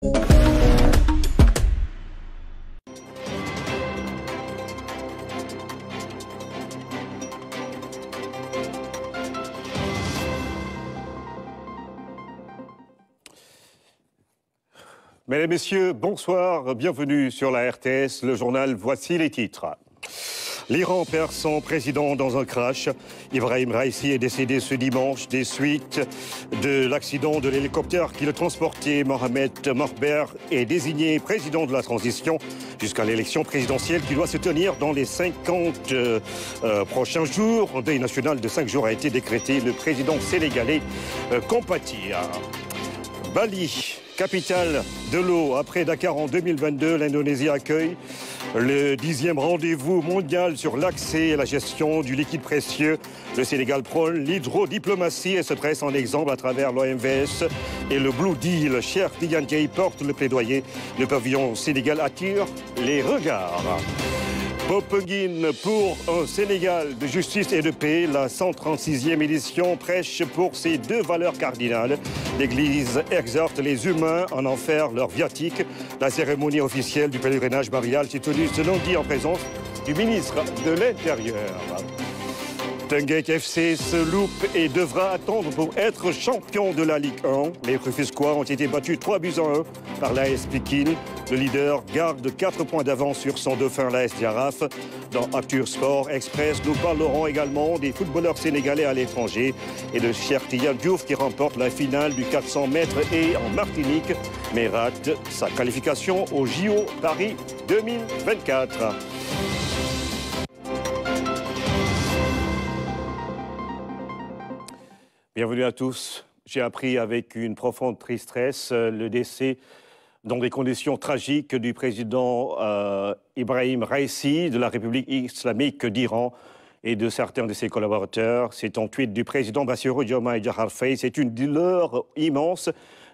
Mesdames, Messieurs, bonsoir, bienvenue sur la RTS, le journal, voici les titres. L'Iran perd son président dans un crash. Ibrahim Raïssi est décédé ce dimanche des suites de l'accident de l'hélicoptère qui le transportait. Mohamed Morber est désigné président de la transition jusqu'à l'élection présidentielle qui doit se tenir dans les 50 prochains jours. Un deuil national de 5 jours a été décrété. Le président sénégalais compatit. Bali, capitale de l'eau. Après Dakar en 2022, l'Indonésie accueille le 10e rendez-vous mondial sur l'accès et la gestion du liquide précieux. Le Sénégal prône l'hydrodiplomatie et se presse en exemple à travers l'OMVS et le Blue Deal. Cheikh Tidiane Dièye porte le plaidoyer. Le pavillon Sénégal attire les regards. Popenguine pour un Sénégal de justice et de paix. La 136e édition prêche pour ces deux valeurs cardinales. L'Église exhorte les humains à en faire leur viatique. La cérémonie officielle du pèlerinage marial s'est tenue ce lundi en présence du ministre de l'Intérieur. Teungueth FC se loupe et devra attendre pour être champion de la Ligue 1. Les Rufisquois ont été battus 3-1 par l'AS Pikine. Le leader garde 4 points d'avance sur son dauphin, l'AS Diaraf. Dans Actu Sport Express, nous parlerons également des footballeurs sénégalais à l'étranger et de Cheikh Tidiane Diouf qui remporte la finale du 400 mètres et en Martinique, mais rate sa qualification au JO Paris 2024. Bienvenue à tous. J'ai appris avec une profonde tristesse le décès dans des conditions tragiques du président Ibrahim Raïssi de la République islamique d'Iran et de certains de ses collaborateurs. C'est en tweet du président Bassirou Diomaye Diakhar Faye. C'est une douleur immense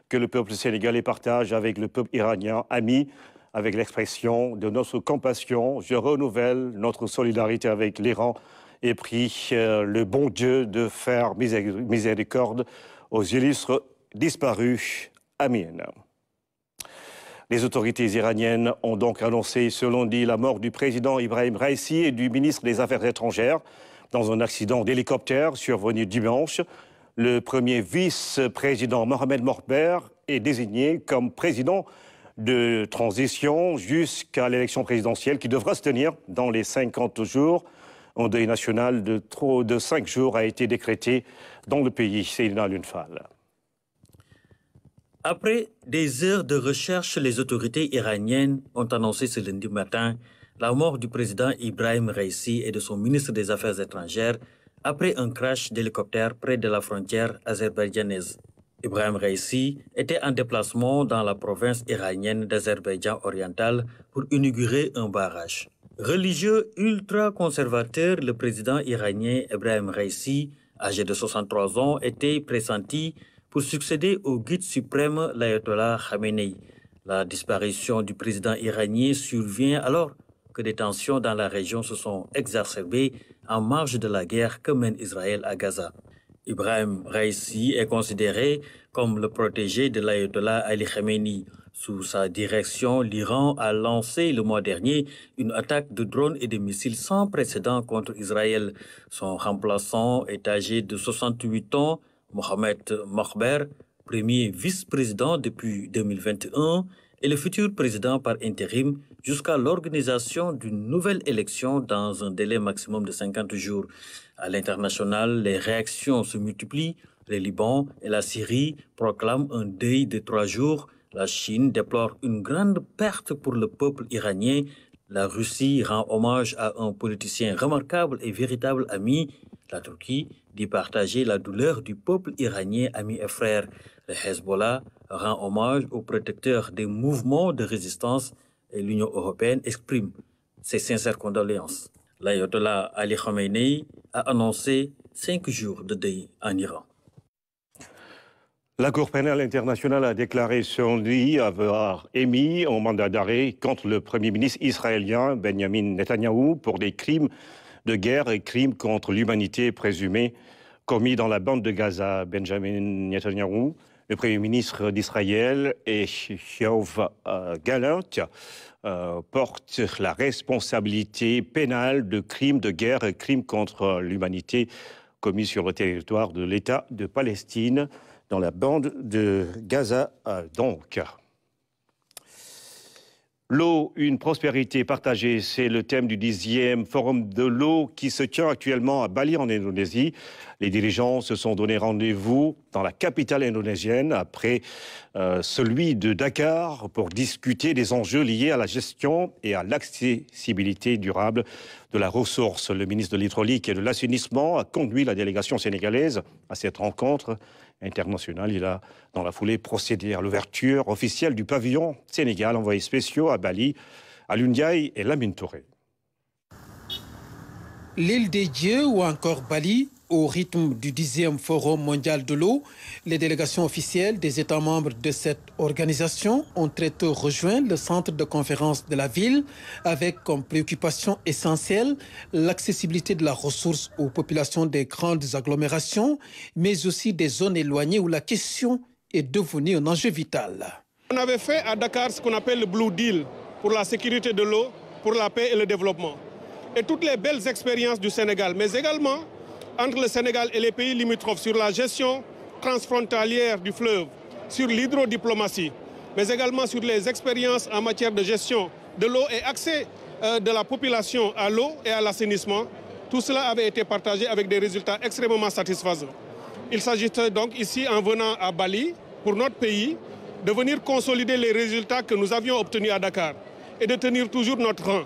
que le peuple sénégalais partage avec le peuple iranien, ami, avec l'expression de notre compassion. Je renouvelle notre solidarité avec l'Iran et prie le bon Dieu de faire miséricorde aux illustres disparus. Amin. Les autorités iraniennes ont donc annoncé ce lundi la mort du président Ibrahim Raïssi et du ministre des Affaires étrangères dans un accident d'hélicoptère survenu dimanche. Le premier vice-président Mohamed Morber est désigné comme président de transition jusqu'à l'élection présidentielle qui devra se tenir dans les 50 jours. Un deuil national de 5 jours a été décrété dans le pays. Seydina Lunfal. Après des heures de recherche, les autorités iraniennes ont annoncé ce lundi matin la mort du président Ibrahim Raïssi et de son ministre des Affaires étrangères après un crash d'hélicoptère près de la frontière azerbaïdjanaise. Ibrahim Raïssi était en déplacement dans la province iranienne d'Azerbaïdjan oriental pour inaugurer un barrage. Religieux ultra-conservateur, le président iranien Ibrahim Raïssi, âgé de 63 ans, était pressenti pour succéder au guide suprême l'ayatollah Khamenei. La disparition du président iranien survient alors que des tensions dans la région se sont exacerbées en marge de la guerre que mène Israël à Gaza. Ibrahim Raïssi est considéré comme le protégé de l'ayatollah Ali Khamenei. Sous sa direction, l'Iran a lancé le mois dernier une attaque de drones et de missiles sans précédent contre Israël. Son remplaçant est âgé de 68 ans, Mohamed Morber, premier vice-président depuis 2021, et le futur président par intérim jusqu'à l'organisation d'une nouvelle élection dans un délai maximum de 50 jours. À l'international, les réactions se multiplient. Le Liban et la Syrie proclament un deuil de 3 jours. La Chine déplore une grande perte pour le peuple iranien. La Russie rend hommage à un politicien remarquable et véritable ami. La Turquie dit partager la douleur du peuple iranien, ami et frère. Le Hezbollah rend hommage aux protecteurs des mouvements de résistance et l'Union européenne exprime ses sincères condoléances. L'ayatollah Ali Khamenei a annoncé 5 jours de deuil en Iran. La Cour pénale internationale a déclaré ce lundi avoir émis un mandat d'arrêt contre le Premier ministre israélien Benjamin Netanyahou pour des crimes de guerre et crimes contre l'humanité présumés commis dans la bande de Gaza. Benjamin Netanyahou Le Premier ministre d'Israël, Yoav Gallant, porte la responsabilité pénale de crimes de guerre et crimes contre l'humanité commis sur le territoire de l'État de Palestine, dans la bande de Gaza donc. L'eau, une prospérité partagée, c'est le thème du 10e Forum de l'eau qui se tient actuellement à Bali en Indonésie. Les dirigeants se sont donné rendez-vous dans la capitale indonésienne après celui de Dakar pour discuter des enjeux liés à la gestion et à l'accessibilité durable de la ressource. Le ministre de l'Hydraulique et de l'Assainissement a conduit la délégation sénégalaise à cette rencontre internationale. Il a, dans la foulée, procédé à l'ouverture officielle du pavillon Sénégal, envoyés spéciaux à Bali, Alioune Ndiaye et Lamine Touré. L'île des Dieux ou encore Bali, au rythme du 10e Forum mondial de l'eau, les délégations officielles des États membres de cette organisation ont très tôt rejoint le centre de conférence de la ville avec comme préoccupation essentielle l'accessibilité de la ressource aux populations des grandes agglomérations, mais aussi des zones éloignées où la question est devenue un enjeu vital. On avait fait à Dakar ce qu'on appelle le Blue Deal pour la sécurité de l'eau, pour la paix et le développement. Et toutes les belles expériences du Sénégal, mais également entre le Sénégal et les pays limitrophes sur la gestion transfrontalière du fleuve, sur l'hydrodiplomatie, mais également sur les expériences en matière de gestion de l'eau et accès de la population à l'eau et à l'assainissement. Tout cela avait été partagé avec des résultats extrêmement satisfaisants. Il s'agissait donc ici, en venant à Bali, pour notre pays, de venir consolider les résultats que nous avions obtenus à Dakar et de tenir toujours notre rang.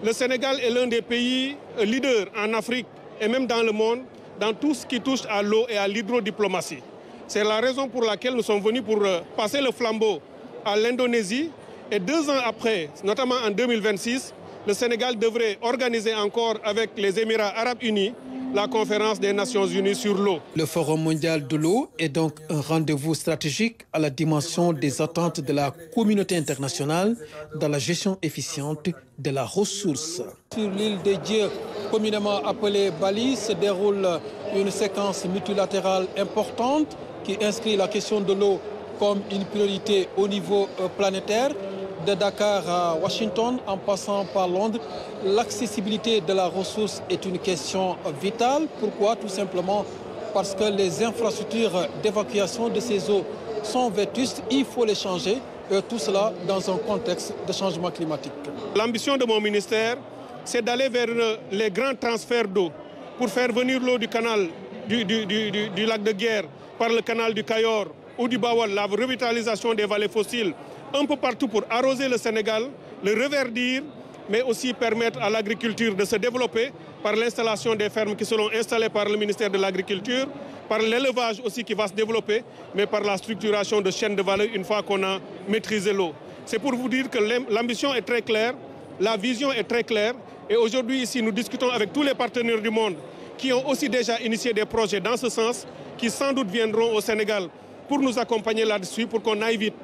Le Sénégal est l'un des pays leaders en Afrique et même dans le monde, dans tout ce qui touche à l'eau et à l'hydrodiplomatie. C'est la raison pour laquelle nous sommes venus pour passer le flambeau à l'Indonésie. Et 2 ans après, notamment en 2026, le Sénégal devrait organiser encore avec les Émirats arabes unis la conférence des Nations unies sur l'eau. Le Forum mondial de l'eau est donc un rendez-vous stratégique à la dimension des attentes de la communauté internationale dans la gestion efficiente de la ressource. Sur l'île des Dieux, communément appelée Bali, se déroule une séquence multilatérale importante qui inscrit la question de l'eau comme une priorité au niveau planétaire. De Dakar à Washington, en passant par Londres, l'accessibilité de la ressource est une question vitale. Pourquoi? Tout simplement parce que les infrastructures d'évacuation de ces eaux sont vétustes, il faut les changer, et tout cela dans un contexte de changement climatique. L'ambition de mon ministère, c'est d'aller vers les grands transferts d'eau pour faire venir l'eau du canal du lac de Guerre par le canal du Cayor ou du Bawal, la revitalisation des vallées fossiles, un peu partout pour arroser le Sénégal, le reverdir, mais aussi permettre à l'agriculture de se développer par l'installation des fermes qui seront installées par le ministère de l'Agriculture, par l'élevage aussi qui va se développer, mais par la structuration de chaînes de valeur une fois qu'on a maîtrisé l'eau. C'est pour vous dire que l'ambition est très claire, la vision est très claire, et aujourd'hui ici nous discutons avec tous les partenaires du monde qui ont aussi déjà initié des projets dans ce sens, qui sans doute viendront au Sénégal pour nous accompagner là-dessus, pour qu'on aille vite.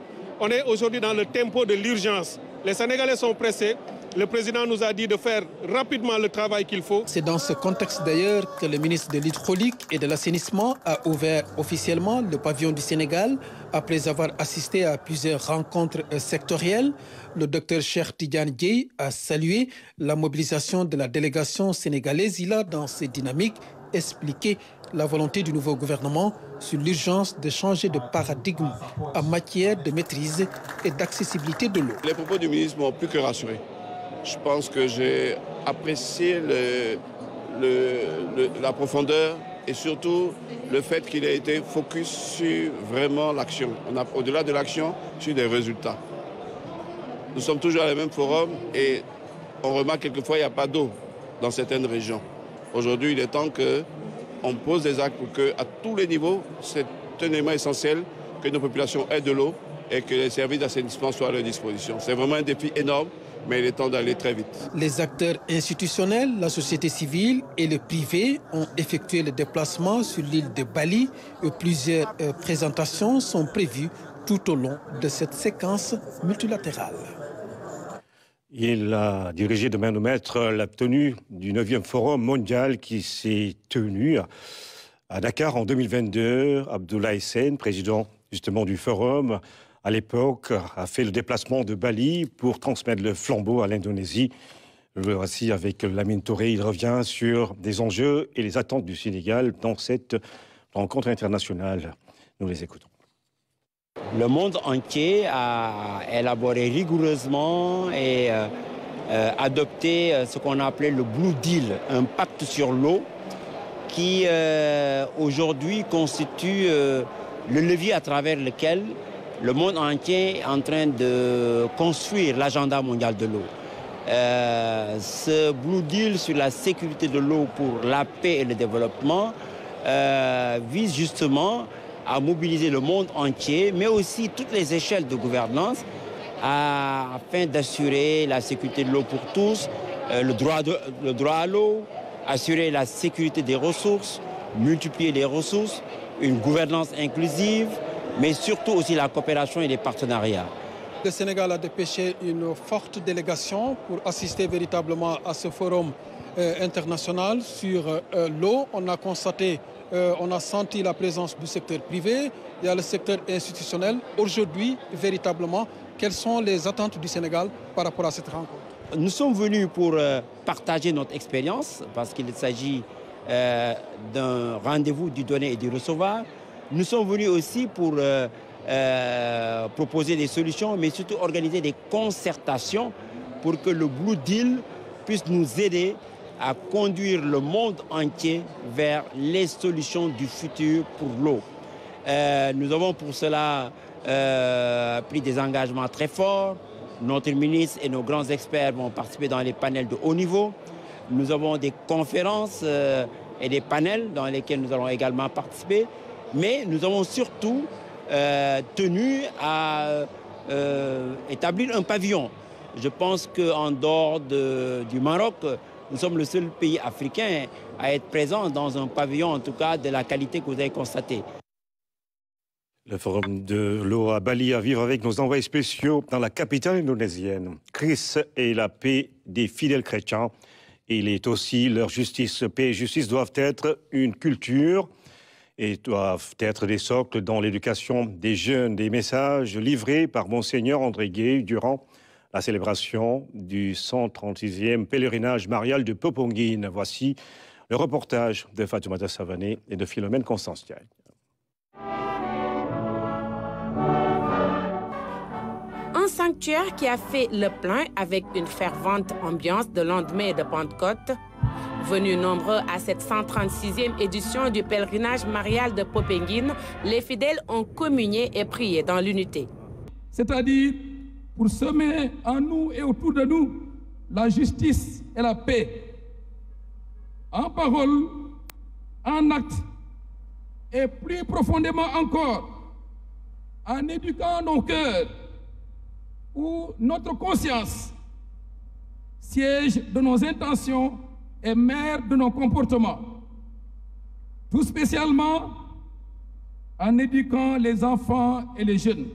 On est aujourd'hui dans le tempo de l'urgence. Les Sénégalais sont pressés. Le président nous a dit de faire rapidement le travail qu'il faut. C'est dans ce contexte d'ailleurs que le ministre de l'Hydraulique et de l'Assainissement a ouvert officiellement le pavillon du Sénégal après avoir assisté à plusieurs rencontres sectorielles. Le docteur Cheikh Tidiane Dièye a salué la mobilisation de la délégation sénégalaise. Il a, dans ces dynamiques, expliqué la volonté du nouveau gouvernement sur l'urgence de changer de paradigme en matière de maîtrise et d'accessibilité de l'eau. Les propos du ministre m'ont plus que rassuré. Je pense que j'ai apprécié la profondeur et surtout le fait qu'il ait été focus sur vraiment l'action. Au-delà de l'action, sur des résultats. Nous sommes toujours à le même forum et on remarque quelquefois qu'il n'y a pas d'eau dans certaines régions. Aujourd'hui, il est temps qu'on pose des actes pour qu'à tous les niveaux, c'est un élément essentiel que nos populations aient de l'eau et que les services d'assainissement soient à leur disposition. C'est vraiment un défi énorme, mais il est temps d'aller très vite. Les acteurs institutionnels, la société civile et le privé ont effectué le déplacement sur l'île de Bali. Plusieurs présentations sont prévues tout au long de cette séquence multilatérale. Il a dirigé de main de maître la tenue du 9e Forum mondial qui s'est tenu à Dakar en 2022. Abdoulaye Sène, président justement du forum, à l'époque, a fait le déplacement de Bali pour transmettre le flambeau à l'Indonésie. Le voici avec Lamine Touré. Il revient sur des enjeux et les attentes du Sénégal dans cette rencontre internationale. Nous les écoutons. Le monde entier a élaboré rigoureusement et adopté ce qu'on a appelé le Blue Deal, un pacte sur l'eau qui aujourd'hui constitue le levier à travers lequel le monde entier est en train de construire l'agenda mondial de l'eau. Ce Blue Deal sur la sécurité de l'eau pour la paix et le développement vise justement à mobiliser le monde entier, mais aussi toutes les échelles de gouvernance afin d'assurer la sécurité de l'eau pour tous, le droit à l'eau, assurer la sécurité des ressources, multiplier les ressources, une gouvernance inclusive, mais surtout aussi la coopération et les partenariats. Le Sénégal a dépêché une forte délégation pour assister véritablement à ce forum international sur l'eau. On a constaté, on a senti la présence du secteur privé, il y a le secteur institutionnel. Aujourd'hui, véritablement, quelles sont les attentes du Sénégal par rapport à cette rencontre? Nous sommes venus pour partager notre expérience parce qu'il s'agit d'un rendez-vous du donner et du recevoir. Nous sommes venus aussi pour proposer des solutions, mais surtout organiser des concertations pour que le Blue Deal puisse nous aider à conduire le monde entier vers les solutions du futur pour l'eau. Nous avons pour cela pris des engagements très forts. Notre ministre et nos grands experts vont participer dans les panels de haut niveau. Nous avons des conférences et des panels dans lesquels nous allons également participer. Mais nous avons surtout tenu à établir un pavillon. Je pense qu'en dehors du Maroc, nous sommes le seul pays africain à être présent dans un pavillon, en tout cas de la qualité que vous avez constatée. Le forum de l'eau à Bali à vivre avec nos envoyés spéciaux dans la capitale indonésienne. Christ est la paix des fidèles chrétiens. Il est aussi leur justice. Paix et justice doivent être une culture et doivent être des socles dans l'éducation des jeunes. Des messages livrés par Monseigneur André Gueye durant la célébration du 136e pèlerinage marial de Popongine. Voici le reportage de Fatoumata Savané et de Philomène Constantiel. Un sanctuaire qui a fait le plein avec une fervente ambiance de lendemain de Pentecôte. Venus nombreux à cette 136e édition du pèlerinage marial de Popongine, les fidèles ont communié et prié dans l'unité. C'est-à-dire pour semer en nous et autour de nous la justice et la paix, en parole, en acte, et plus profondément encore, en éduquant nos cœurs, où notre conscience, siège de nos intentions et mère de nos comportements, tout spécialement en éduquant les enfants et les jeunes.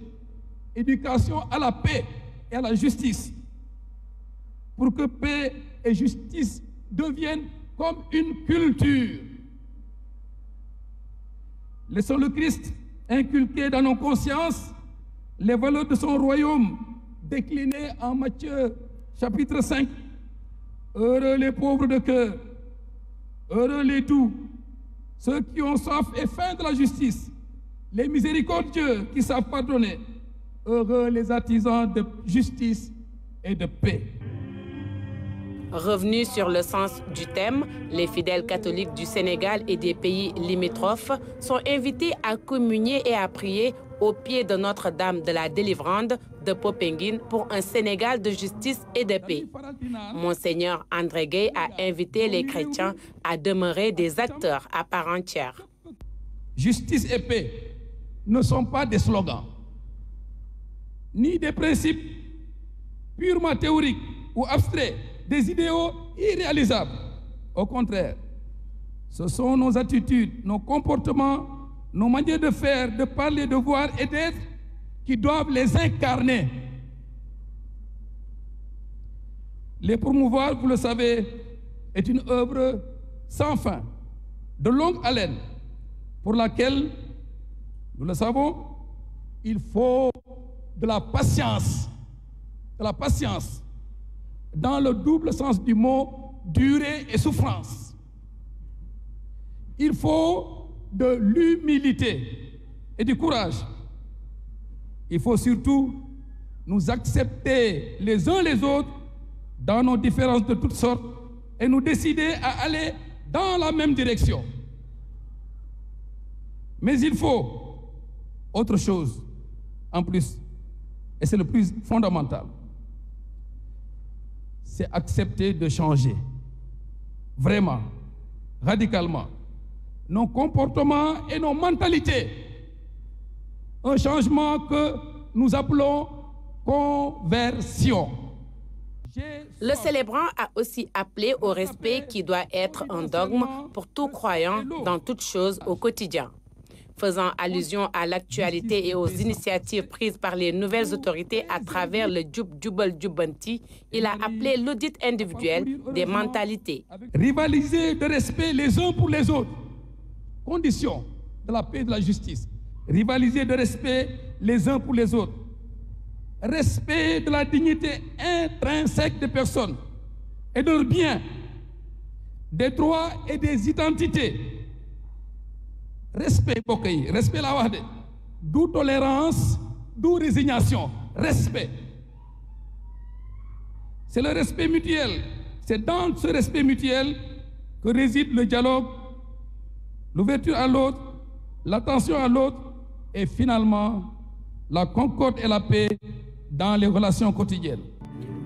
Éducation à la paix et à la justice, pour que paix et justice deviennent comme une culture. Laissons le Christ inculquer dans nos consciences les valeurs de son royaume, déclinées en Matthieu chapitre 5. Heureux les pauvres de cœur, heureux les doux, ceux qui ont soif et faim de la justice, les miséricordieux qui savent pardonner, heureux les artisans de justice et de paix. Revenus sur le sens du thème, les fidèles catholiques du Sénégal et des pays limitrophes sont invités à communier et à prier au pied de Notre-Dame de la Délivrande de Popongine pour un Sénégal de justice et de paix. Monseigneur André Gueye a invité les chrétiens à demeurer des acteurs à part entière. Justice et paix ne sont pas des slogans, ni des principes purement théoriques ou abstraits, des idéaux irréalisables. Au contraire, ce sont nos attitudes, nos comportements, nos manières de faire, de parler, de voir et d'être qui doivent les incarner. Les promouvoir, vous le savez, est une œuvre sans fin, de longue haleine, pour laquelle, nous le savons, il faut de la patience, dans le double sens du mot durée et souffrance. Il faut de l'humilité et du courage. Il faut surtout nous accepter les uns les autres dans nos différences de toutes sortes et nous décider à aller dans la même direction. Mais il faut autre chose en plus, et c'est le plus fondamental, c'est accepter de changer, vraiment, radicalement, nos comportements et nos mentalités. Un changement que nous appelons conversion. Le célébrant a aussi appelé au respect qui doit être un dogme pour tout croyant dans toute chose au quotidien. Faisant allusion à l'actualité et aux initiatives prises par les nouvelles autorités à travers le Djoub Djoubal Djoubanti, il a appelé l'audit individuel des mentalités. Rivaliser de respect les uns pour les autres, condition de la paix et de la justice. Rivaliser de respect les uns pour les autres. Respect de la dignité intrinsèque des personnes et de leurs biens, des droits et des identités. Respect, respect la wax de, d'où tolérance, d'où résignation, respect. C'est le respect mutuel. C'est dans ce respect mutuel que réside le dialogue, l'ouverture à l'autre, l'attention à l'autre et finalement la concorde et la paix dans les relations quotidiennes.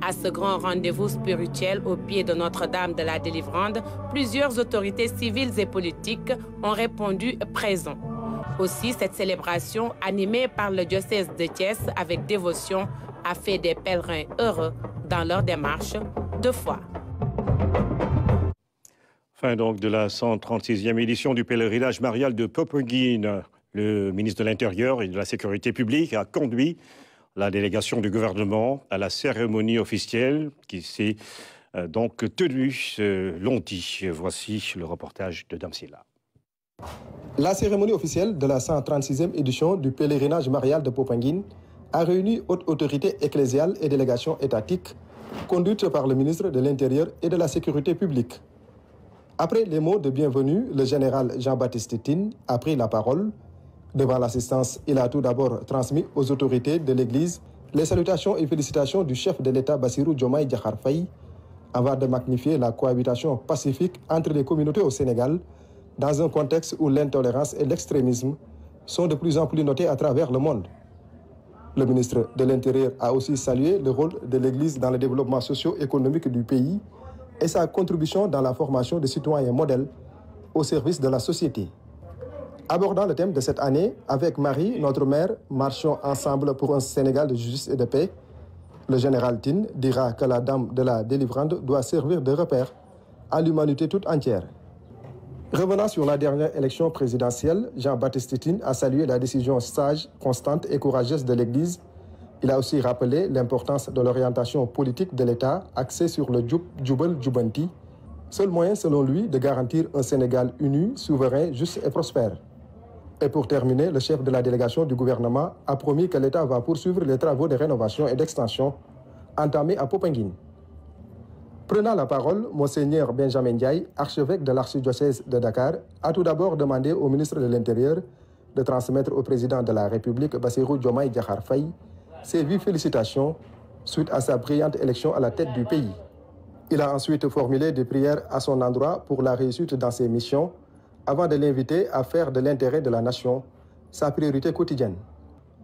À ce grand rendez-vous spirituel au pied de Notre-Dame de la Délivrande, plusieurs autorités civiles et politiques ont répondu présents. Aussi, cette célébration, animée par le diocèse de Thiès avec dévotion, a fait des pèlerins heureux dans leur démarche de foi. Fin donc de la 136e édition du pèlerinage marial de Popenguine. Le ministre de l'Intérieur et de la Sécurité publique a conduit la délégation du gouvernement à la cérémonie officielle qui s'est donc tenue ce lundi. Voici le reportage de Damsila. La cérémonie officielle de la 136e édition du pèlerinage marial de Popenguine a réuni hautes autorités ecclésiales et délégations étatiques conduites par le ministre de l'Intérieur et de la Sécurité publique. Après les mots de bienvenue, le général Jean-Baptiste Tine a pris la parole. Devant l'assistance, il a tout d'abord transmis aux autorités de l'Église les salutations et félicitations du chef de l'État Bassirou Diomaye Diakhar Faye avant de magnifier la cohabitation pacifique entre les communautés au Sénégal dans un contexte où l'intolérance et l'extrémisme sont de plus en plus notés à travers le monde. Le ministre de l'Intérieur a aussi salué le rôle de l'Église dans le développement socio-économique du pays et sa contribution dans la formation de citoyens modèles au service de la société. Abordant le thème de cette année, avec Marie, notre mère, marchons ensemble pour un Sénégal de justice et de paix, le général Tine dira que la dame de la délivrande doit servir de repère à l'humanité toute entière. Revenant sur la dernière élection présidentielle, Jean-Baptiste Tine a salué la décision sage, constante et courageuse de l'Église. Il a aussi rappelé l'importance de l'orientation politique de l'État axée sur le Djoub Djoubal Djoubanti, seul moyen selon lui de garantir un Sénégal uni, souverain, juste et prospère. Et pour terminer, le chef de la délégation du gouvernement a promis que l'État va poursuivre les travaux de rénovation et d'extension entamés à Popenguine. Prenant la parole, Monseigneur Benjamin Ndiaye, archevêque de l'archidiocèse de Dakar, a tout d'abord demandé au ministre de l'Intérieur de transmettre au président de la République, Bassirou Diomaye Diakhar Faye, ses vives félicitations suite à sa brillante élection à la tête du pays. Il a ensuite formulé des prières à son endroit pour la réussite dans ses missions, avant de l'inviter à faire de l'intérêt de la nation sa priorité quotidienne.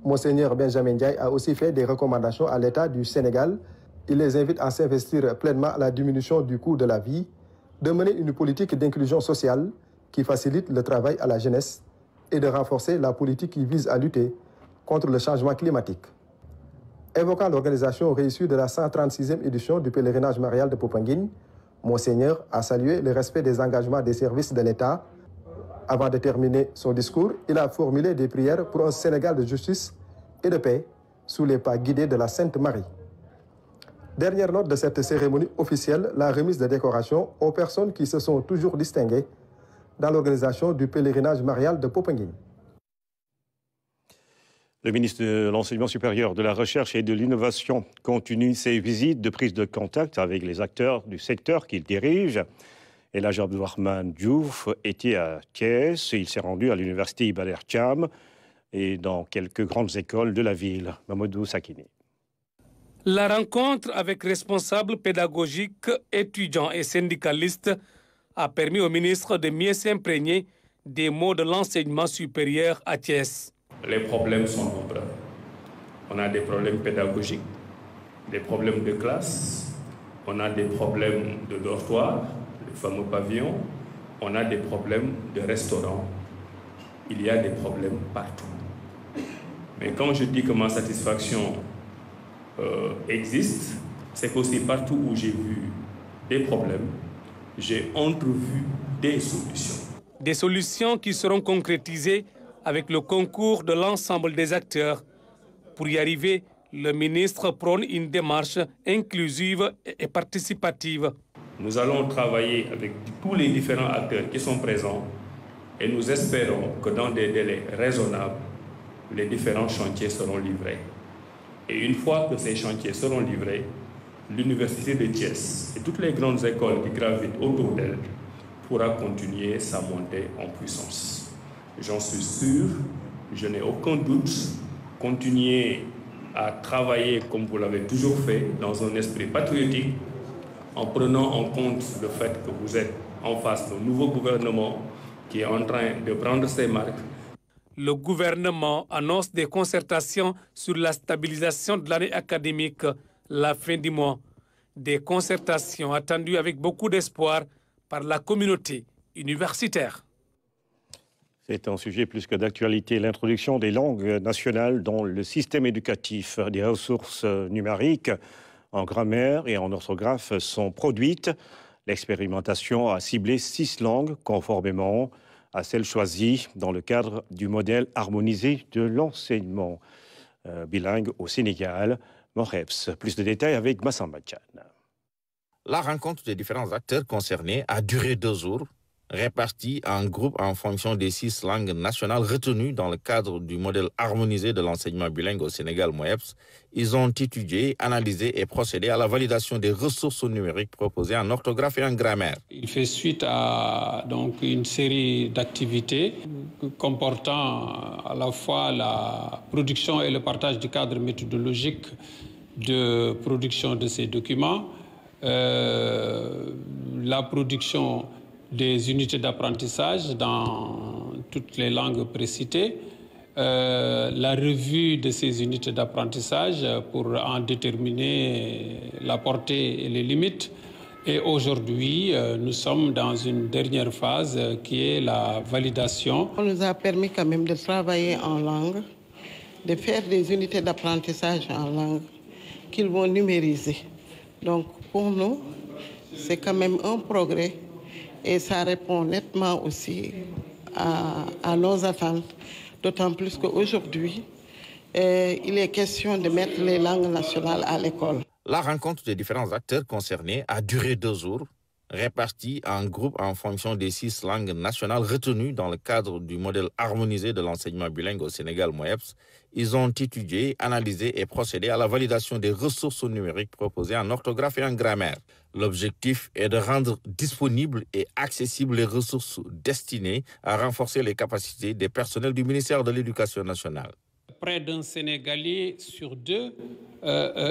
Monseigneur Benjamin Ndiaye a aussi fait des recommandations à l'État du Sénégal. Il les invite à s'investir pleinement à la diminution du coût de la vie, de mener une politique d'inclusion sociale qui facilite le travail à la jeunesse et de renforcer la politique qui vise à lutter contre le changement climatique. Évoquant l'organisation réussie de la 136e édition du pèlerinage marial de Popenguine, Monseigneur a salué le respect des engagements des services de l'État. Avant de terminer son discours, il a formulé des prières pour un Sénégal de justice et de paix sous les pas guidés de la Sainte Marie. Dernière note de cette cérémonie officielle, la remise de décorations aux personnes qui se sont toujours distinguées dans l'organisation du pèlerinage marial de Popenguine. Le ministre de l'Enseignement supérieur, de la Recherche et de l'Innovation continue ses visites de prise de contact avec les acteurs du secteur qu'il dirige. El Hadj Abdourahmane Diouf était à Thiès. Il s'est rendu à l'université Iba Der Thiam et dans quelques grandes écoles de la ville. Mamadou Sakini. La rencontre avec responsables pédagogiques, étudiants et syndicalistes a permis au ministre de mieux s'imprégner des maux de l'enseignement supérieur à Thiès. Les problèmes sont nombreux. On a des problèmes pédagogiques, des problèmes de classe, on a des problèmes de dortoir, le fameux pavillon, on a des problèmes de restaurants. Il y a des problèmes partout. Mais quand je dis que ma satisfaction existe, c'est qu'aussi partout où j'ai vu des problèmes, j'ai entrevu des solutions. Des solutions qui seront concrétisées avec le concours de l'ensemble des acteurs. Pour y arriver, le ministre prône une démarche inclusive et participative. Nous allons travailler avec tous les différents acteurs qui sont présents et nous espérons que dans des délais raisonnables, les différents chantiers seront livrés. Et une fois que ces chantiers seront livrés, l'université de Thiès et toutes les grandes écoles qui gravitent autour d'elle pourra continuer sa montée en puissance. J'en suis sûr, je n'ai aucun doute. Continuez à travailler comme vous l'avez toujours fait, dans un esprit patriotique, en prenant en compte le fait que vous êtes en face d'un nouveau gouvernement qui est en train de prendre ses marques. Le gouvernement annonce des concertations sur la stabilisation de l'année académique la fin du mois. Des concertations attendues avec beaucoup d'espoir par la communauté universitaire. C'est un sujet plus que d'actualité. L'introduction des langues nationales dans le système éducatif. Des ressources numériques en grammaire et en orthographe sont produites. L'expérimentation a ciblé 6 langues conformément à celles choisies dans le cadre du modèle harmonisé de l'enseignement bilingue au Sénégal. Moreps, plus de détails avec Massamba Tchane. La rencontre des différents acteurs concernés a duré 2 jours, répartis en groupes en fonction des 6 langues nationales retenues dans le cadre du modèle harmonisé de l'enseignement bilingue au Sénégal, MOEPS. Ils ont étudié, analysé et procédé à la validation des ressources numériques proposées en orthographe et en grammaire. Il fait suite à donc, une série d'activités comportant à la fois la production et le partage du cadre méthodologique de production de ces documents, la production des unités d'apprentissage dans toutes les langues précitées, la revue de ces unités d'apprentissage pour en déterminer la portée et les limites. Et aujourd'hui, nous sommes dans une dernière phase qui est la validation. On nous a permis quand même de travailler en langue, de faire des unités d'apprentissage en langue qu'ils vont numériser. Donc pour nous, c'est quand même un progrès. Et ça répond nettement aussi à nos attentes, d'autant plus qu'aujourd'hui, il est question de mettre les langues nationales à l'école. La rencontre des différents acteurs concernés a duré 2 jours, répartis en groupes en fonction des 6 langues nationales retenues dans le cadre du modèle harmonisé de l'enseignement bilingue au Sénégal, MOEPS. Ils ont étudié, analysé et procédé à la validation des ressources numériques proposées en orthographe et en grammaire. L'objectif est de rendre disponibles et accessibles les ressources destinées à renforcer les capacités des personnels du ministère de l'Éducation nationale. Près d'un Sénégalais sur 2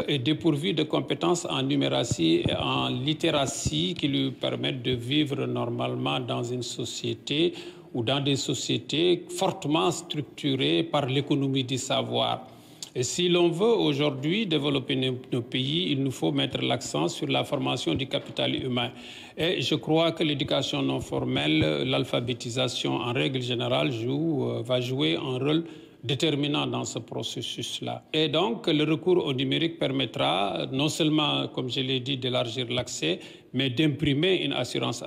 est dépourvu de compétences en numératie et en littératie qui lui permettent de vivre normalement dans une société ou dans des sociétés fortement structurées par l'économie du savoir. Et si l'on veut aujourd'hui développer nos pays, il nous faut mettre l'accent sur la formation du capital humain. Et je crois que l'éducation non formelle, l'alphabétisation en règle générale va jouer un rôle déterminant dans ce processus-là. Et donc, le recours au numérique permettra non seulement, comme je l'ai dit, d'élargir l'accès, mais d'imprimer une assurance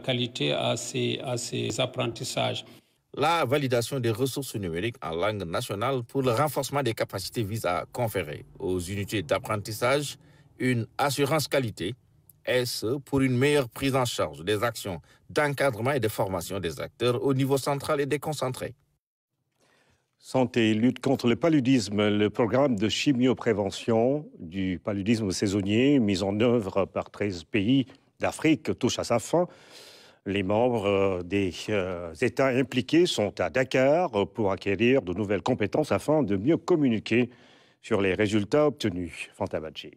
qualité à ces apprentissages. La validation des ressources numériques en langue nationale pour le renforcement des capacités vise à conférer aux unités d'apprentissage une assurance qualité, et ce pour une meilleure prise en charge des actions d'encadrement et de formation des acteurs au niveau central et déconcentré. Santé, lutte contre le paludisme, le programme de chimioprévention du paludisme saisonnier mis en œuvre par 13 pays d'Afrique touche à sa fin. Les membres des États impliqués sont à Dakar pour acquérir de nouvelles compétences afin de mieux communiquer sur les résultats obtenus. Fanta Badji.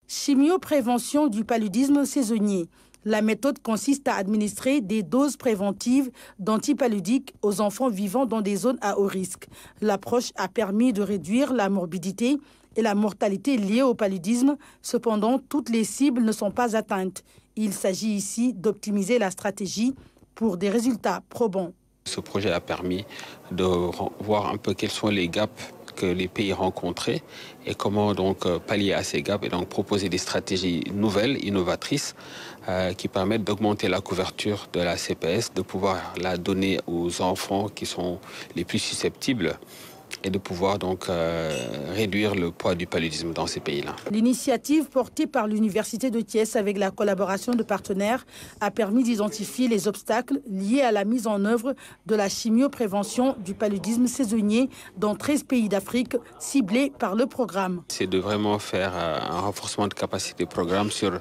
Chimioprévention du paludisme saisonnier. La méthode consiste à administrer des doses préventives d'antipaludiques aux enfants vivant dans des zones à haut risque. L'approche a permis de réduire la morbidité et la mortalité liées au paludisme. Cependant, toutes les cibles ne sont pas atteintes. Il s'agit ici d'optimiser la stratégie pour des résultats probants. Ce projet a permis de voir un peu quels sont les gaps que les pays rencontraient et comment donc pallier à ces gaps et donc proposer des stratégies nouvelles, innovatrices, qui permettent d'augmenter la couverture de la CPS, de pouvoir la donner aux enfants qui sont les plus susceptibles et de pouvoir donc réduire le poids du paludisme dans ces pays-là. L'initiative portée par l'Université de Thiès avec la collaboration de partenaires a permis d'identifier les obstacles liés à la mise en œuvre de la chimioprévention du paludisme saisonnier dans 13 pays d'Afrique ciblés par le programme. C'est de vraiment faire un renforcement de capacité programme sur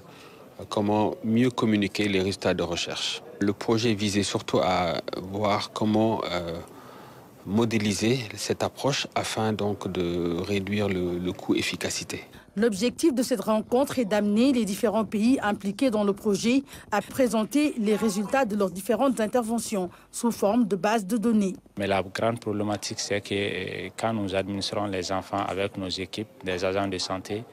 comment mieux communiquer les résultats de recherche. Le projet visait surtout à voir comment modéliser cette approche afin donc de réduire le coût efficacité. L'objectif de cette rencontre est d'amener les différents pays impliqués dans le projet à présenter les résultats de leurs différentes interventions sous forme de base de données. Mais la grande problématique, c'est que quand nous administrons les enfants avec nos équipes, des agents de santé,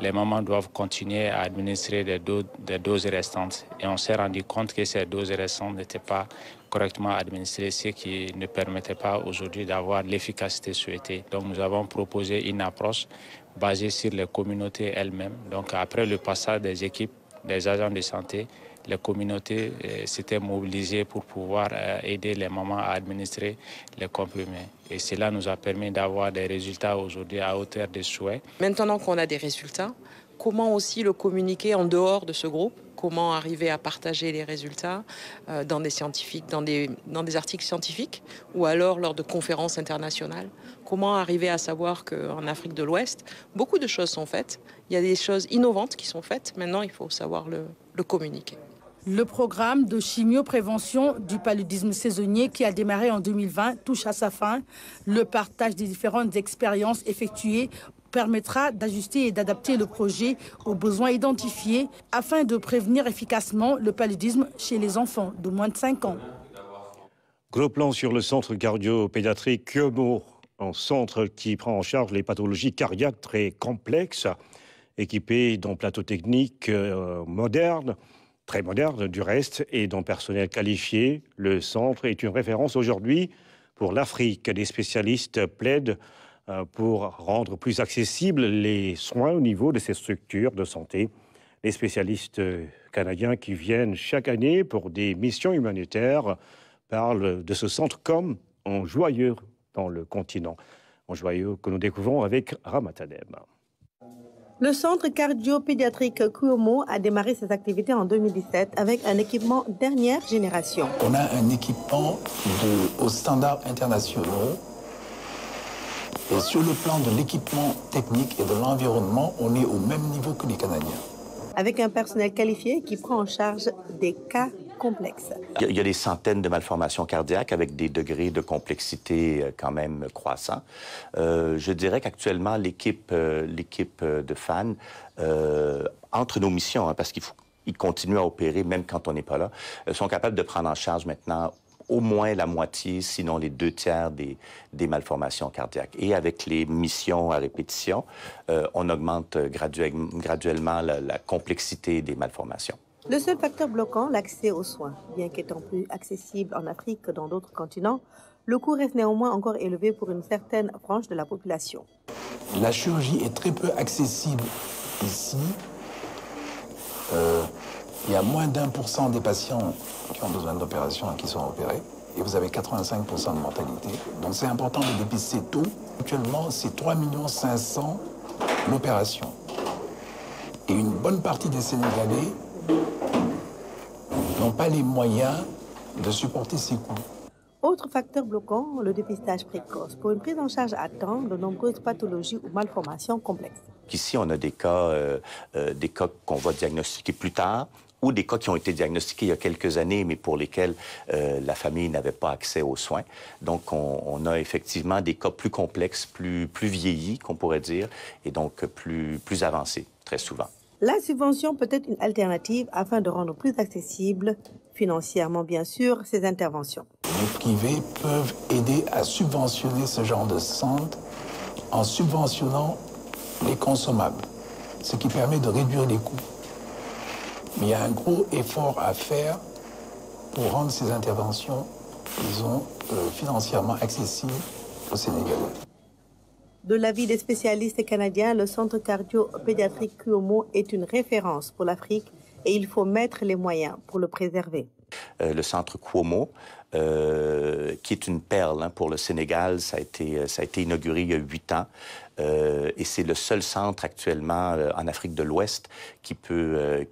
les mamans doivent continuer à administrer des doses restantes. Et on s'est rendu compte que ces doses restantes n'étaient pas correctement administrées, ce qui ne permettait pas aujourd'hui d'avoir l'efficacité souhaitée. Donc nous avons proposé une approche basée sur les communautés elles-mêmes. Donc après le passage des équipes, des agents de santé, les communautés s'étaient mobilisées pour pouvoir aider les mamans à administrer les comprimés. Et cela nous a permis d'avoir des résultats aujourd'hui à hauteur des souhaits. Maintenant qu'on a des résultats, comment aussi le communiquer en dehors de ce groupe? Comment arriver à partager les résultats dans des articles scientifiques ou alors lors de conférences internationales? Comment arriver à savoir qu'en Afrique de l'Ouest, beaucoup de choses sont faites. Il y a des choses innovantes qui sont faites. Maintenant, il faut savoir le communiquer. Le programme de chimioprévention du paludisme saisonnier qui a démarré en 2020 touche à sa fin. Le partage des différentes expériences effectuées permettra d'ajuster et d'adapter le projet aux besoins identifiés afin de prévenir efficacement le paludisme chez les enfants de moins de 5 ans. Gros plan sur le centre cardio-pédiatrique Kyomo, un centre qui prend en charge les pathologies cardiaques très complexes, équipé d'un plateau technique moderne, très moderne du reste, et d'un personnel qualifié. Le centre est une référence aujourd'hui pour l'Afrique. Des spécialistes plaident pour rendre plus accessibles les soins au niveau de ces structures de santé. Les spécialistes canadiens qui viennent chaque année pour des missions humanitaires parlent de ce centre comme un joyeux dans le continent. Un joyeux que nous découvrons avec Ramatanem. Le centre cardio-pédiatrique Kyomo a démarré ses activités en 2017 avec un équipement dernière génération. On a un équipement aux standards internationaux. Et sur le plan de l'équipement technique et de l'environnement, on est au même niveau que les Canadiens. Avec un personnel qualifié qui prend en charge des cas complexes. Il y a des centaines de malformations cardiaques avec des degrés de complexité quand même croissants. Je dirais qu'actuellement, l'équipe de FAN, entre nos missions, parce qu'ils continuent à opérer même quand on n'est pas là, sont capables de prendre en charge maintenant au moins la moitié, sinon les 2/3 des malformations cardiaques. Et avec les missions à répétition, on augmente graduellement la complexité des malformations. Le seul facteur bloquant, l'accès aux soins. Bien qu'étant plus accessible en Afrique que dans d'autres continents, le coût reste néanmoins encore élevé pour une certaine frange de la population. La chirurgie est très peu accessible ici. Il y a moins d'1% des patients qui ont besoin d'opération et qui sont opérés. Et vous avez 85% de mortalité. Donc c'est important de dépister tôt. Actuellement, c'est 3 500 000 l'opération. Et une bonne partie des Sénégalais n'ont pas les moyens de supporter ces coûts. Autre facteur bloquant, le dépistage précoce. Pour une prise en charge à temps de nombreuses pathologies ou malformations complexes. Ici, on a des cas qu'on va diagnostiquer plus tard, ou des cas qui ont été diagnostiqués il y a quelques années, mais pour lesquels la famille n'avait pas accès aux soins. Donc, on a effectivement des cas plus complexes, plus vieillis, qu'on pourrait dire, et donc plus avancés, très souvent. La subvention peut être une alternative afin de rendre plus accessible, financièrement bien sûr, ces interventions. Les privés peuvent aider à subventionner ce genre de centre en subventionnant les consommables, ce qui permet de réduire les coûts. Mais il y a un gros effort à faire pour rendre ces interventions, disons, financièrement accessibles aux Sénégalais. De l'avis des spécialistes canadiens, le centre cardio-pédiatrique Cuomo est une référence pour l'Afrique et il faut mettre les moyens pour le préserver. Le centre Cuomo, qui est une perle pour le Sénégal, ça a été inauguré il y a 8 ans. Et c'est le seul centre actuellement en Afrique de l'Ouest qui peut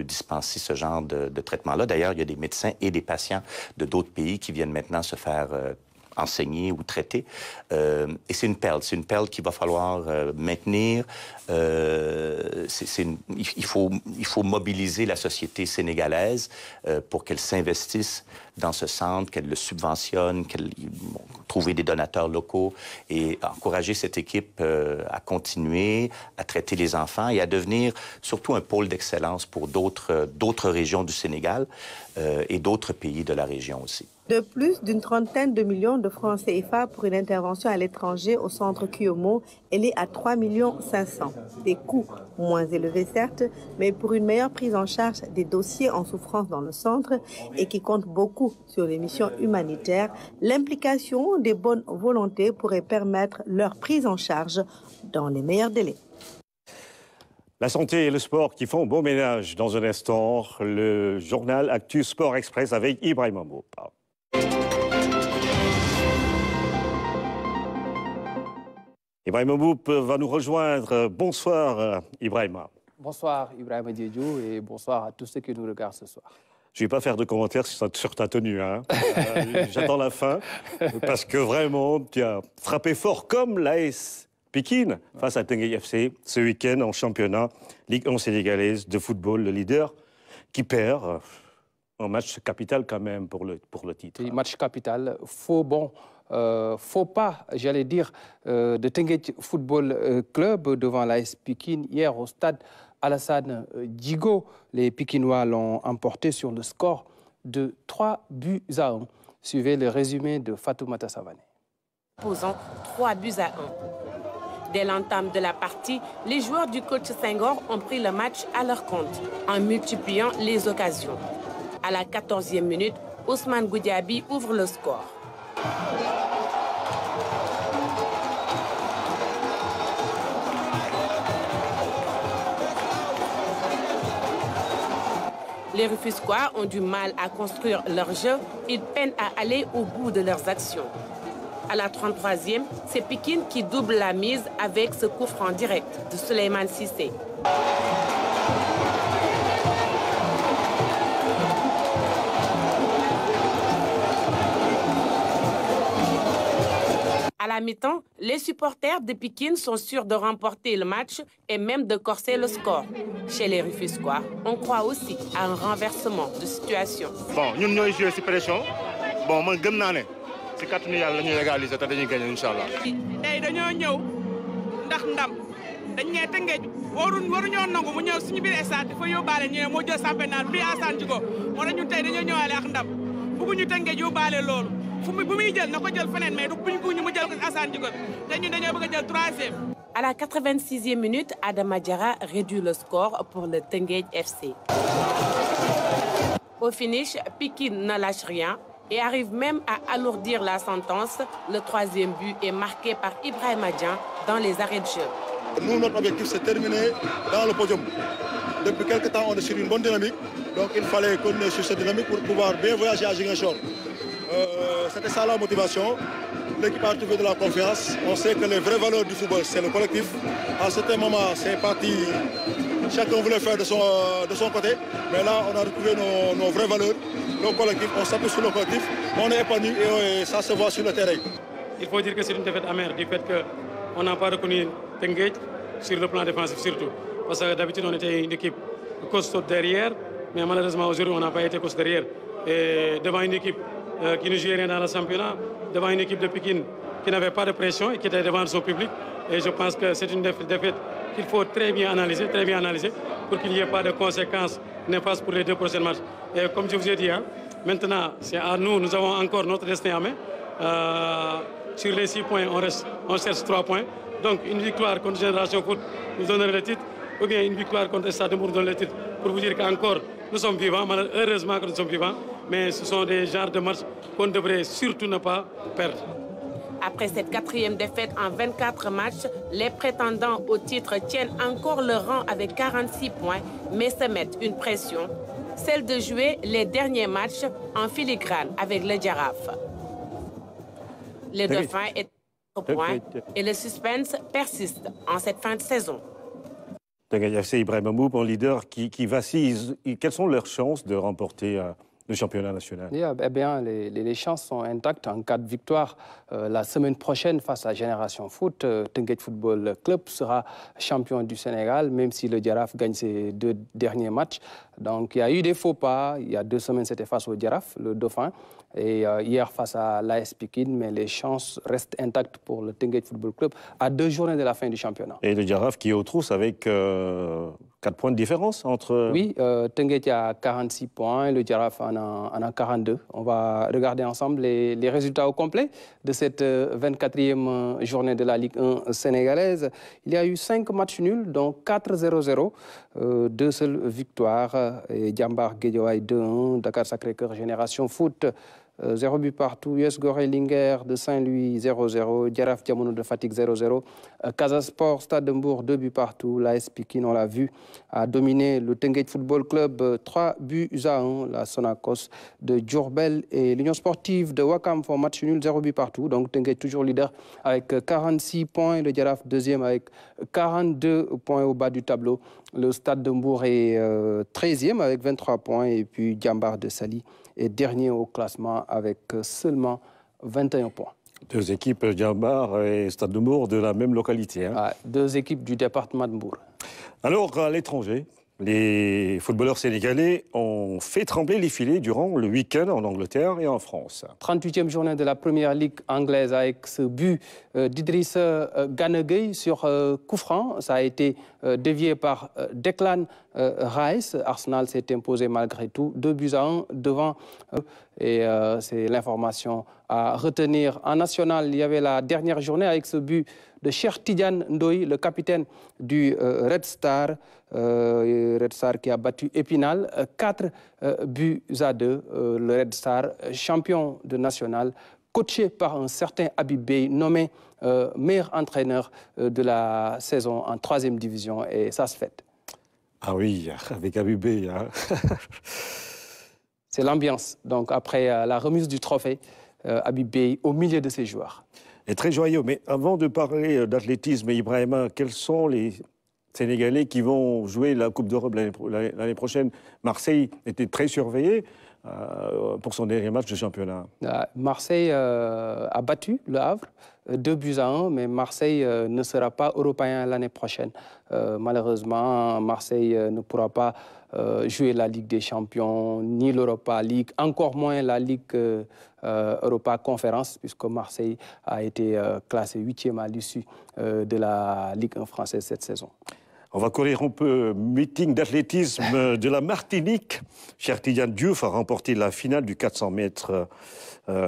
dispenser ce genre de traitement-là. D'ailleurs, il y a des médecins et des patients de d'autres pays qui viennent maintenant se faire enseigner ou traiter. Et c'est une perle qu'il va falloir maintenir. Il faut mobiliser la société sénégalaise pour qu'elle s'investisse dans ce centre, qu'elle le subventionne, trouver des donateurs locaux et encourager cette équipe à continuer à traiter les enfants et à devenir surtout un pôle d'excellence pour d'autres régions du Sénégal et d'autres pays de la région aussi. De plus d'une trentaine de millions de francs CFA pour une intervention à l'étranger au centre Cuomo, elle est à 3,5 millions. Des coûts moins élevés certes, mais pour une meilleure prise en charge des dossiers en souffrance dans le centre et qui compte beaucoup sur les missions humanitaires, l'implication des bonnes volontés pourrait permettre leur prise en charge dans les meilleurs délais. La santé et le sport qui font bon ménage dans un instant. Le journal Actu Sport Express avec Ibrahima Mboup. Ibrahima Mboup va nous rejoindre. Bonsoir Ibrahima. Bonsoir Ibrahima Diédhiou et bonsoir à tous ceux qui nous regardent ce soir. Je ne vais pas faire de commentaires sur ta tenue. Hein. J'attends la fin parce que vraiment, tu as frappé fort comme l'AS Pikine face à Teungueth FC ce week-end en championnat Ligue 1 sénégalaise de football. Le leader qui perd un match capital quand même pour le titre. Un match capital, faux pas, j'allais dire, de Teungueth Football Club devant l'AS Pikine hier au stade Alassane Djigo. Les Pikinois l'ont emporté sur le score de 3-1. Suivez le résumé de Fatoumata Savané. Posant 3-1. Dès l'entame de la partie, les joueurs du coach Senghor ont pris le match à leur compte en multipliant les occasions. À la 14e minute, Ousmane Goudiaby ouvre le score. Les Rufisquois ont du mal à construire leur jeu. Ils peinent à aller au bout de leurs actions. À la 33e, c'est Pikine qui double la mise avec ce coup franc direct de Souleymane Cissé. À la mi-temps, les supporters de Pikine sont sûrs de remporter le match et même de corser le score. Chez les Rufisquois, on croit aussi à un renversement de situation. Bon, nous avons joué cette pression. Bon, moi, je sais si nous avons légalisé, nous allons gagner, Inch'Allah. dañu Teungueth waruñoo nangu mu ñëw suñu biir stade dafa yóbbaale ñu ne moo jël championnat bi Alassane Djigo moo tax ñun tey dañoo ñëwaale ak ndam bëgguñu Teungueth yóbbaale loolu bu muy jël na ko jël feneen mais du buñu mu jël ko Alassane Djigo te ñun dañoo bëgg a jël 3e. À la 86e minute, Adama Diarra réduit le score pour le Teungueth FC. Au finish, Pikine ne lâche rien et arrive même à alourdir la sentence. Le 3e but est marqué par Ibrahima Dian dans les arrêts de jeu. Nous, notre objectif, c'est terminer dans le podium. Depuis quelques temps, on est sur une bonne dynamique. Donc, il fallait continuer sur cette dynamique pour pouvoir bien voyager à Ziguinchor. C'était ça la motivation. L'équipe a trouvé de la confiance. On sait que les vraies valeurs du football, c'est le collectif. À ce moment, c'est parti chacun voulait faire de son côté. Mais là, on a retrouvé nos vraies valeurs, nos collectifs, on s'appuie sur le collectif, on est épanoui et ça se voit sur le terrain. Il faut dire que c'est une défaite amère du fait qu'on n'a pas reconnu Tenguej sur le plan défensif surtout. Parce que d'habitude, on était une équipe costaud derrière, mais malheureusement, aujourd'hui, on n'a pas été costaud derrière. Et devant une équipe qui ne jouait rien dans le championnat, devant une équipe de Pékin qui n'avait pas de pression et qui était devant son public. Et je pense que c'est une défaite qu'il faut très bien analyser pour qu'il n'y ait pas de conséquences néfastes pour les 2 prochains matchs. Et comme je vous ai dit, maintenant, c'est à nous, nous avons encore notre destin en main. Sur les 6 points, on cherche 3 points. Donc une victoire contre Génération Foot nous donnerait le titre, ou bien une victoire contre Stade de Mbour nous donne le titre, pour vous dire qu'encore nous sommes vivants, heureusement que nous sommes vivants, mais ce sont des genres de matchs qu'on ne devrait surtout ne pas perdre. Après cette 4e défaite en 24 matchs, les prétendants au titre tiennent encore le rang avec 46 points, mais se mettent une pression, celle de jouer les derniers matchs en filigrane avec le Jaraaf. Les Dauphins est au point et le suspense persiste en cette fin de saison. C'est Ibrahim Amoub, un leader qui vacille. Quelles sont leurs chances de remporter le championnat national? Eh bien, les chances sont intactes en cas de victoire. La semaine prochaine, face à Génération Foot, Tenguej Football Club sera champion du Sénégal, même si le Jaraaf gagne ses 2 derniers matchs. Donc, il y a eu des faux pas. Il y a 2 semaines, c'était face au Jaraaf, le Dauphin. Et hier, face à l'AS Pékin, mais les chances restent intactes pour le Tenguej Football Club à 2 journées de la fin du championnat. Et le Jaraaf qui est aux trousses avec 4 points de différence entre... Oui, Tenguej a 46 points, le Jaraaf en a 42. On va regarder ensemble les résultats au complet de cette 24e journée de la Ligue 1 sénégalaise. Il y a eu 5 matchs nuls, dont 4-0-0, 2 seules victoires. Et Diambar Guédiawaye 2-1, Dakar Sacré-Cœur Génération Foot 0 but partout, US Gorée Linguère de Saint-Louis 0-0, Jaraaf Diamono de Fatick 0-0, Casa Sport Stade de Mbour 2 buts partout, l'AS Pikine, on l'a vu, a dominé le Tenguej Football Club 3 buts à 1, la Sonacos de Diourbel et l'Union Sportive de Ouakam font match nul 0 but partout, donc Tenguej toujours leader avec 46 points, le Jaraaf deuxième avec 42 points au bas du tableau, le Stade de Mbour est 13e avec 23 points et puis Diambar de Saly est dernier au classement avec seulement 21 points. 2 équipes, Diambar et Stade de Mbour, de la même localité. 2 équipes du département de Mbour. Alors, à l'étranger, les footballeurs sénégalais ont fait trembler les filets durant le week-end en Angleterre et en France. 38e journée de la Première Ligue anglaise avec ce but d'Idrissa Gana Gueye sur coup franc. Ça a été dévié par Declan Rice. Arsenal s'est imposé malgré tout 2 buts à 1 devant eux. Et c'est l'information à retenir. En national, il y avait la dernière journée avec ce but de Cheikh Tidiane Ndoye, le capitaine du Red Star. Red Star qui a battu Épinal 4 buts à 2. Le Red Star, champion de national, coaché par un certain Habib Beye, nommé meilleur entraîneur de la saison en 3e division. Et ça se fête. Ah oui, avec Habib Beye. C'est l'ambiance. Donc après la remise du trophée, Habib Beye au milieu de ses joueurs. Et très joyeux. Mais avant de parler d'athlétisme, Ibrahima, quels sont les Sénégalais qui vont jouer la Coupe d'Europe l'année prochaine? Marseille était très surveillé pour son dernier match de championnat. Marseille a battu Le Havre 2 buts à 1, mais Marseille ne sera pas européen l'année prochaine. Malheureusement, Marseille ne pourra pas jouer la Ligue des Champions, ni l'Europa League, encore moins la Ligue Europa Conférence, puisque Marseille a été classé 8e à l'issue de la Ligue 1 française cette saison. On va courir un peu. Meeting d'athlétisme de la Martinique. Cheikh Tidiane Diouf a remporté la finale du 400 mètres,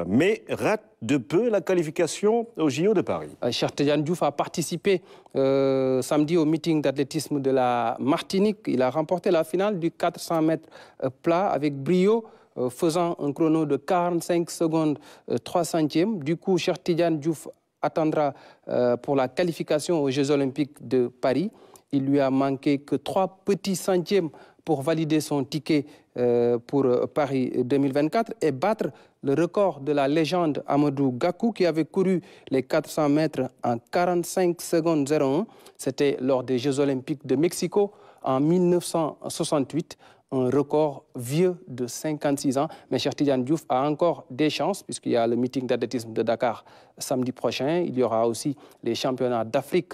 mais rate de peu la qualification au JO de Paris. Cheikh Tidiane Diouf a participé samedi au meeting d'athlétisme de la Martinique. Il a remporté la finale du 400 mètres plat avec brio, faisant un chrono de 45 secondes 3 centièmes. Du coup, Cheikh Tidiane Diouf attendra pour la qualification aux Jeux Olympiques de Paris. Il lui a manqué que 3 petits centièmes pour valider son ticket pour Paris 2024 et battre le record de la légende Amadou Gakou qui avait couru les 400 mètres en 45 secondes 01. C'était lors des Jeux Olympiques de Mexico en 1968. Un record vieux de 56 ans. Mais Cheikh Tidiane Diouf a encore des chances puisqu'il y a le meeting d'athlétisme de Dakar samedi prochain. Il y aura aussi les championnats d'Afrique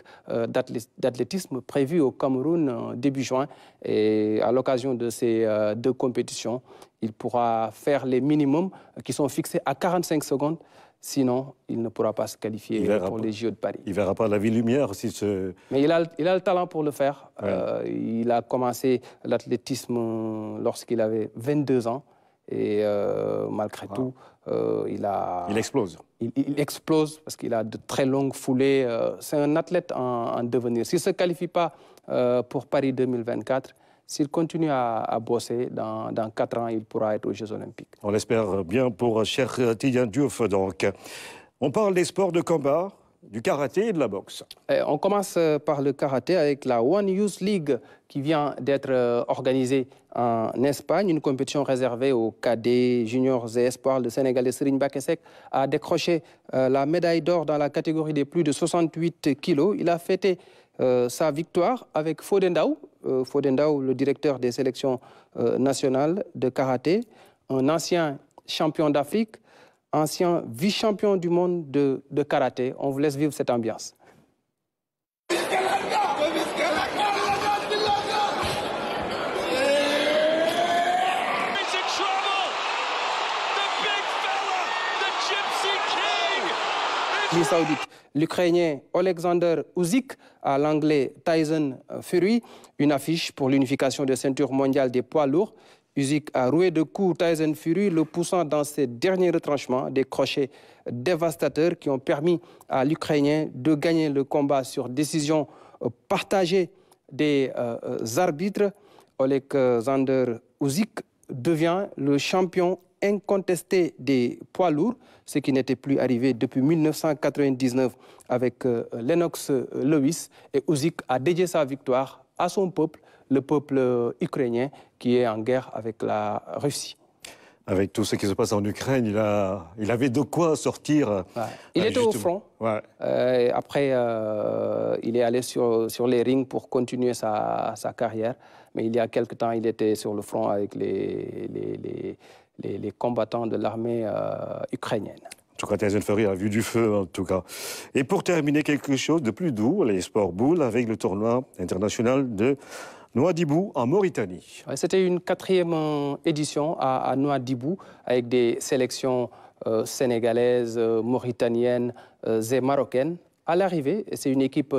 d'athlétisme prévus au Cameroun début juin. Et à l'occasion de ces deux compétitions, il pourra faire les minimums qui sont fixés à 45 secondes. Sinon, il ne pourra pas se qualifier pour les JO de Paris. Il ne verra pas la vie-lumière si ce... Mais il a le talent pour le faire. Ouais. Il a commencé l'athlétisme lorsqu'il avait 22 ans. Et malgré tout, il explose. Il explose parce qu'il a de très longues foulées. C'est un athlète en devenir. S'il ne se qualifie pas pour Paris 2024, s'il continue à bosser, dans 4 ans, il pourra être aux Jeux Olympiques. On l'espère bien pour Cheikh Tidiane Diouf, donc. On parle des sports de combat, du karaté et de la boxe. On commence par le karaté avec la One Youth League qui vient d'être organisée en Espagne, une compétition réservée aux cadets, juniors et espoirs. Le Sénégalais Serigne Bakesek a décroché la médaille d'or dans la catégorie des plus de 68 kilos. Il a fêté sa victoire avec Fodendaou, le directeur des sélections nationales de karaté, un ancien champion d'Afrique, ancien vice-champion du monde de karaté. On vous laisse vivre cette ambiance. Saoudite. L'Ukrainien Alexander Usyk à l'Anglais Tyson Fury, une affiche pour l'unification des ceintures mondiales des poids lourds. Usyk a roué de coups Tyson Fury, le poussant dans ses derniers retranchements, des crochets dévastateurs qui ont permis à l'Ukrainien de gagner le combat sur décision partagée des arbitres. Alexander Usyk devient le champion incontesté des poids lourds, ce qui n'était plus arrivé depuis 1999 avec Lennox Lewis. Et Usyk a dédié sa victoire à son peuple, le peuple ukrainien qui est en guerre avec la Russie. Avec tout ce qui se passe en Ukraine, il avait de quoi sortir. Ouais. Il était au front. Ouais. Après, il est allé sur les rings pour continuer sa carrière. Mais il y a quelque temps, il était sur le front avec les combattants de l'armée ukrainienne. En tout cas, Tyson Fury a vu du feu, en tout cas. Et pour terminer, quelque chose de plus doux, les sports boules avec le tournoi international de Nouadhibou en Mauritanie. Ouais, c'était une 4e édition à Nouadhibou avec des sélections sénégalaises, mauritaniennes et marocaines. À l'arrivée, c'est une équipe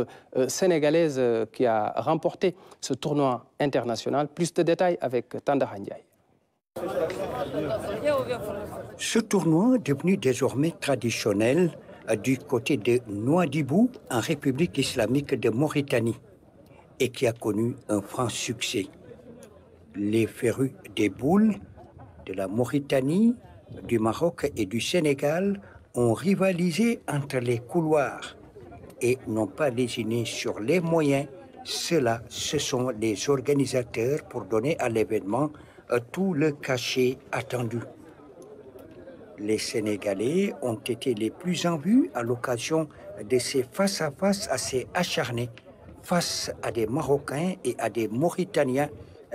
sénégalaise qui a remporté ce tournoi international. Plus de détails avec Tanda Ndiaye. Ce tournoi, devenu désormais traditionnel du côté de Nouadhibou, en République islamique de Mauritanie, et qui a connu un franc succès. Les férus des boules de la Mauritanie, du Maroc et du Sénégal ont rivalisé entre les couloirs et n'ont pas lésiné sur les moyens. Ceux-là, ce sont les organisateurs pour donner à l'événement tout le cachet attendu. Les Sénégalais ont été les plus en vue à l'occasion de ces face-à-face assez acharnés face à des Marocains et à des Mauritaniens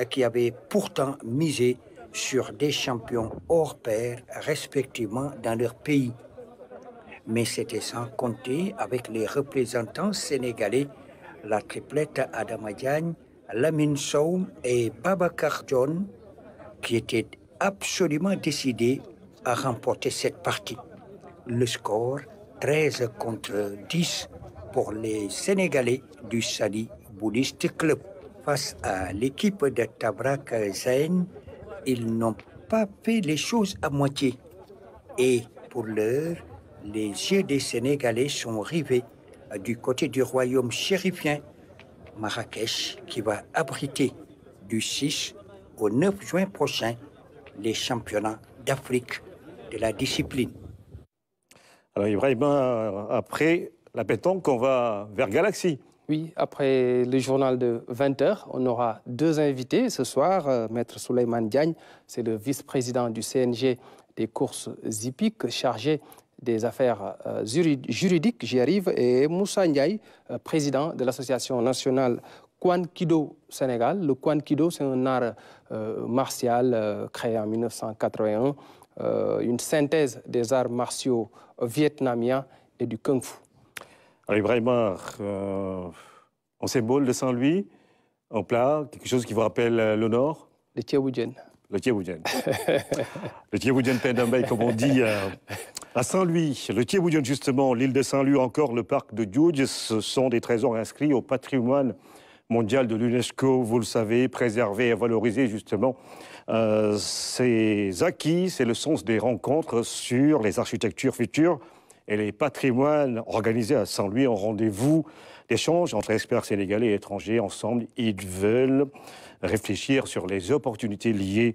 qui avaient pourtant misé sur des champions hors pair, respectivement dans leur pays. Mais c'était sans compter avec les représentants sénégalais, la triplette Adama Diagne, Lamine Sow et Babacar John, qui étaient absolument décidés à remporter cette partie. Le score, 13 contre 10 pour les Sénégalais du Sali Buddhist Club. Face à l'équipe de Tabrak Zayn, ils n'ont pas fait les choses à moitié. Et pour l'heure, les yeux des Sénégalais sont rivés du côté du royaume chérifien, Marrakech, qui va abriter du 6 au 9 juin prochain les championnats d'Afrique de la discipline. Alors Ibrahim, après la pétanque, on va vers Galaxy. Oui, après le journal de 20h, on aura deux invités ce soir. Maître Souleymane Diagne, c'est le vice-président du CNG des courses hippiques chargé des affaires juridiques, j'y arrive, et Moussa Ndiaye, président de l'association nationale Kwan Kido Sénégal. Le Kwan Kido, c'est un art martial créé en 1981, une synthèse des arts martiaux vietnamiens et du Kung Fu. Alors Ibrahima, un symbole de Saint-Louis, un plat, quelque chose qui vous rappelle le Nord? Le Thiaboudjen. Le Thiaboudjen. Le Thiaboudjen Pendambay, comme on dit à Saint-Louis. Le Thiaboudjen, justement, l'île de Saint-Louis, encore le parc de Djoudj, ce sont des trésors inscrits au patrimoine mondial de l'UNESCO, vous le savez, préserver et valoriser justement ces acquis, c'est le sens des rencontres sur les architectures futures et les patrimoines organisés à Saint-Louis en rendez-vous d'échange entre experts sénégalais et étrangers. Ensemble, ils veulent réfléchir sur les opportunités liées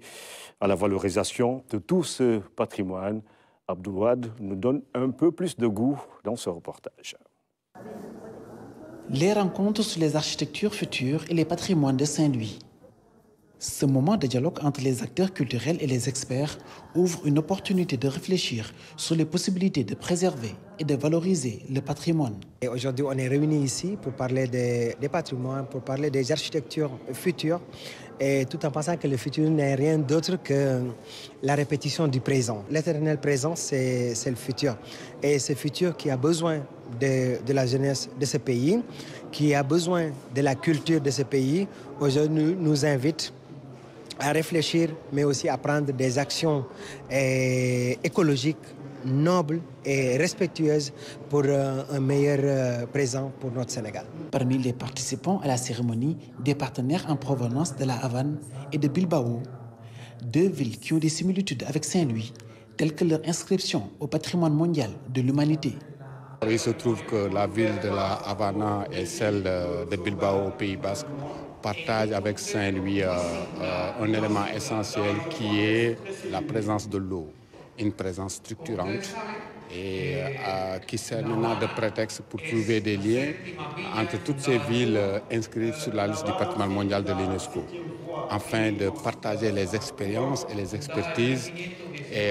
à la valorisation de tout ce patrimoine. Abdoulouad nous donne un peu plus de goût dans ce reportage. Les rencontres sur les architectures futures et les patrimoines de Saint-Louis. Ce moment de dialogue entre les acteurs culturels et les experts ouvre une opportunité de réfléchir sur les possibilités de préserver et de valoriser le patrimoine. Aujourd'hui, on est réunis ici pour parler des patrimoines, pour parler des architectures futures, et tout en pensant que le futur n'est rien d'autre que la répétition du présent. L'éternel présent, c'est le futur. Et ce futur qui a besoin de la jeunesse de ce pays, qui a besoin de la culture de ce pays, aujourd'hui nous invite à réfléchir, mais aussi à prendre des actions écologiques, nobles et respectueuses pour un meilleur présent pour notre Sénégal. Parmi les participants à la cérémonie, des partenaires en provenance de la Havane et de Bilbao, deux villes qui ont des similitudes avec Saint-Louis, telles que leur inscription au patrimoine mondial de l'humanité. Il se trouve que la ville de la Havana et celle de Bilbao au Pays Basque partagent avec Saint-Louis un élément essentiel qui est la présence de l'eau, une présence structurante et qui sert maintenant de prétexte pour trouver des liens entre toutes ces villes inscrites sur la liste du patrimoine mondial de l'UNESCO, afin de partager les expériences et les expertises et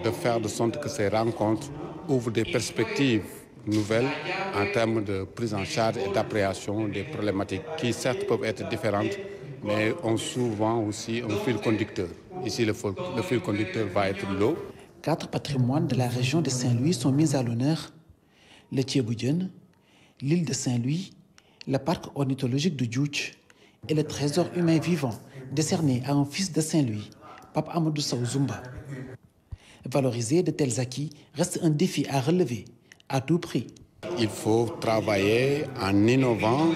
de faire de sorte que ces rencontres ouvrent des perspectives nouvelles en termes de prise en charge et d'appréhension des problématiques qui certes peuvent être différentes, mais ont souvent aussi un fil conducteur. Ici, le fil conducteur va être l'eau. 4 patrimoines de la région de Saint-Louis sont mis à l'honneur: le Thiaboudjen, l'île de Saint-Louis, le parc ornithologique de Djoudj et le trésor humain vivant décerné à un fils de Saint-Louis, Pape Amadou Sow Zumba. Valoriser de tels acquis reste un défi à relever à tout prix. Il faut travailler en innovant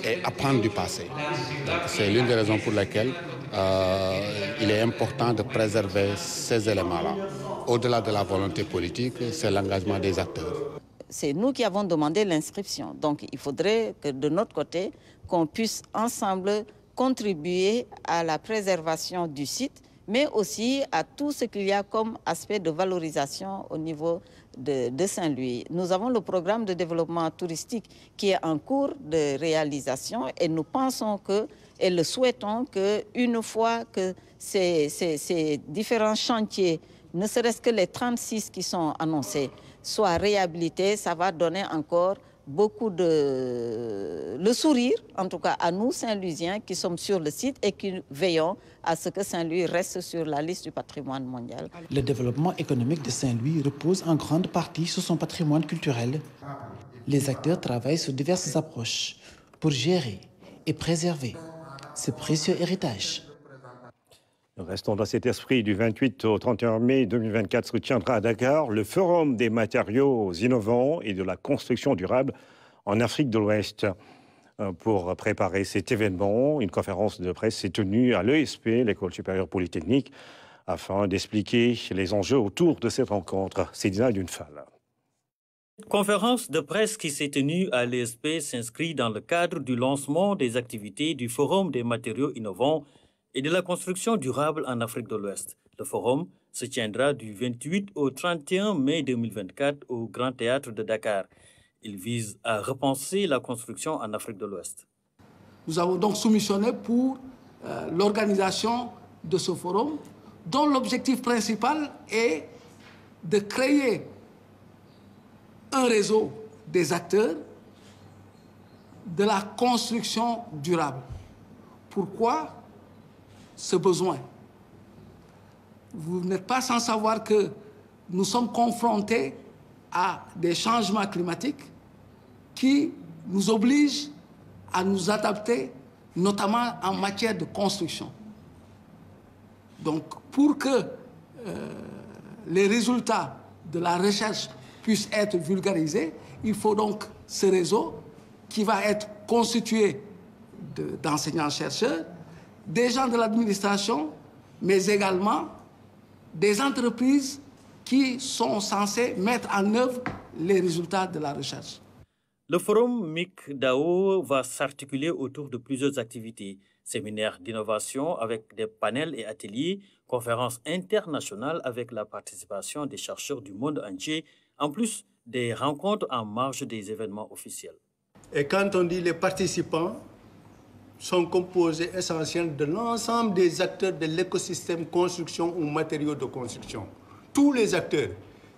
et apprendre du passé. C'est l'une des raisons pour lesquelles il est important de préserver ces éléments-là. Au-delà de la volonté politique, c'est l'engagement des acteurs. C'est nous qui avons demandé l'inscription. Donc il faudrait que de notre côté, qu'on puisse ensemble contribuer à la préservation du site, mais aussi à tout ce qu'il y a comme aspect de valorisation au niveau de Saint-Louis. Nous avons le programme de développement touristique qui est en cours de réalisation et nous pensons que, et le souhaitons qu'une fois que ces différents chantiers, ne serait-ce que les 36 qui sont annoncés, soient réhabilités, ça va donner encore beaucoup le sourire, en tout cas à nous Saint-Louisiens qui sommes sur le site et qui veillons à ce que Saint-Louis reste sur la liste du patrimoine mondial. Le développement économique de Saint-Louis repose en grande partie sur son patrimoine culturel. Les acteurs travaillent sur diverses approches pour gérer et préserver ce précieux héritage. Restons dans cet esprit. Du 28 au 31 mai 2024 se tiendra à Dakar le Forum des matériaux innovants et de la construction durable en Afrique de l'Ouest. Pour préparer cet événement, une conférence de presse s'est tenue à l'ESP, l'École supérieure polytechnique, afin d'expliquer les enjeux autour de cette rencontre. C'est Dina Dunfal. Cette conférence de presse qui s'est tenue à l'ESP s'inscrit dans le cadre du lancement des activités du Forum des matériaux innovants et de la construction durable en Afrique de l'Ouest. Le forum se tiendra du 28 au 31 mai 2024 au Grand Théâtre de Dakar. Il vise à repenser la construction en Afrique de l'Ouest. Nous avons donc soumissionné pour l'organisation de ce forum, dont l'objectif principal est de créer un réseau des acteurs de la construction durable. Pourquoi ce besoin? Vous n'êtes pas sans savoir que nous sommes confrontés à des changements climatiques qui nous obligent à nous adapter, notamment en matière de construction. Donc, pour que les résultats de la recherche puissent être vulgarisés, il faut donc ce réseau qui va être constitué d'enseignants-chercheurs, des gens de l'administration, mais également des entreprises qui sont censées mettre en œuvre les résultats de la recherche. Le forum MIC-DAO va s'articuler autour de plusieurs activités. Séminaires d'innovation avec des panels et ateliers, conférences internationales avec la participation des chercheurs du monde entier, en plus des rencontres en marge des événements officiels. Et quand on dit les participants sont composés essentiellement de l'ensemble des acteurs de l'écosystème construction ou matériaux de construction. Tous les acteurs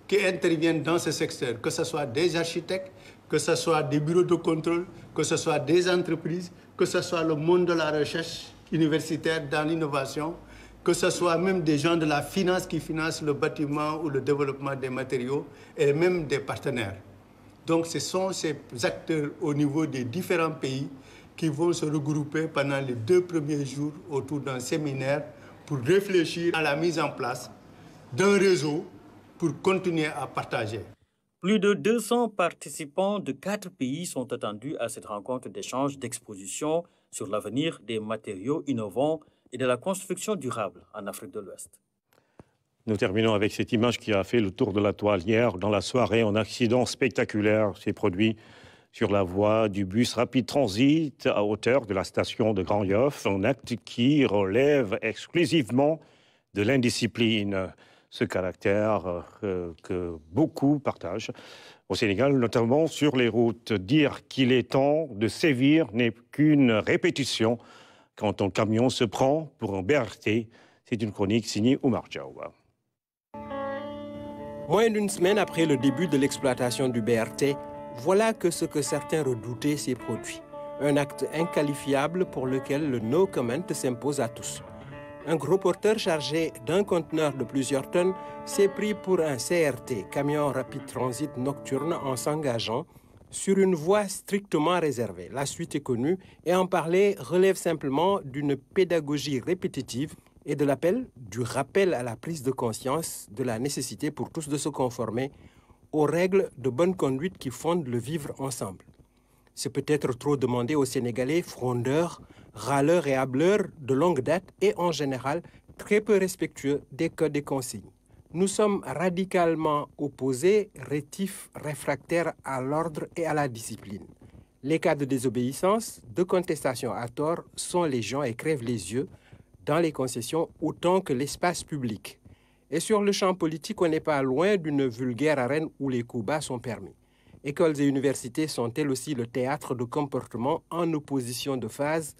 qui interviennent dans ce secteur, que ce soit des architectes, que ce soit des bureaux de contrôle, que ce soit des entreprises, que ce soit le monde de la recherche universitaire dans l'innovation, que ce soit même des gens de la finance qui financent le bâtiment ou le développement des matériaux, et même des partenaires. Donc ce sont ces acteurs au niveau des différents pays qui vont se regrouper pendant les 2 premiers jours autour d'un séminaire pour réfléchir à la mise en place d'un réseau pour continuer à partager. Plus de 200 participants de 4 pays sont attendus à cette rencontre d'échange d'exposition sur l'avenir des matériaux innovants et de la construction durable en Afrique de l'Ouest. Nous terminons avec cette image qui a fait le tour de la toile hier. Dans la soirée, un accident spectaculaire s'est produit sur la voie du bus Rapid Transit à hauteur de la station de Grand Yoff. Un acte qui relève exclusivement de l'indiscipline. Ce caractère que beaucoup partagent au Sénégal, notamment sur les routes. Dire qu'il est temps de sévir n'est qu'une répétition quand un camion se prend pour un BRT. C'est une chronique signée Oumar Diawa. Moins d'une semaine après le début de l'exploitation du BRT, voilà que ce que certains redoutaient s'est produit. Un acte inqualifiable pour lequel le no comment s'impose à tous. Un gros porteur chargé d'un conteneur de plusieurs tonnes s'est pris pour un CRT, camion rapide transit nocturne, en s'engageant sur une voie strictement réservée. La suite est connue et en parler relève simplement d'une pédagogie répétitive et de l'appel, du rappel à la prise de conscience de la nécessité pour tous de se conformer aux règles de bonne conduite qui fondent le vivre ensemble. C'est peut-être trop demandé aux Sénégalais frondeurs, râleurs et hâbleurs de longue date et en général très peu respectueux des codes et consignes. Nous sommes radicalement opposés, rétifs, réfractaires à l'ordre et à la discipline. Les cas de désobéissance, de contestation à tort sont légion et crèvent les yeux dans les concessions autant que l'espace public. Et sur le champ politique, on n'est pas loin d'une vulgaire arène où les coups bas sont permis. Écoles et universités sont elles aussi le théâtre de comportements en opposition de phase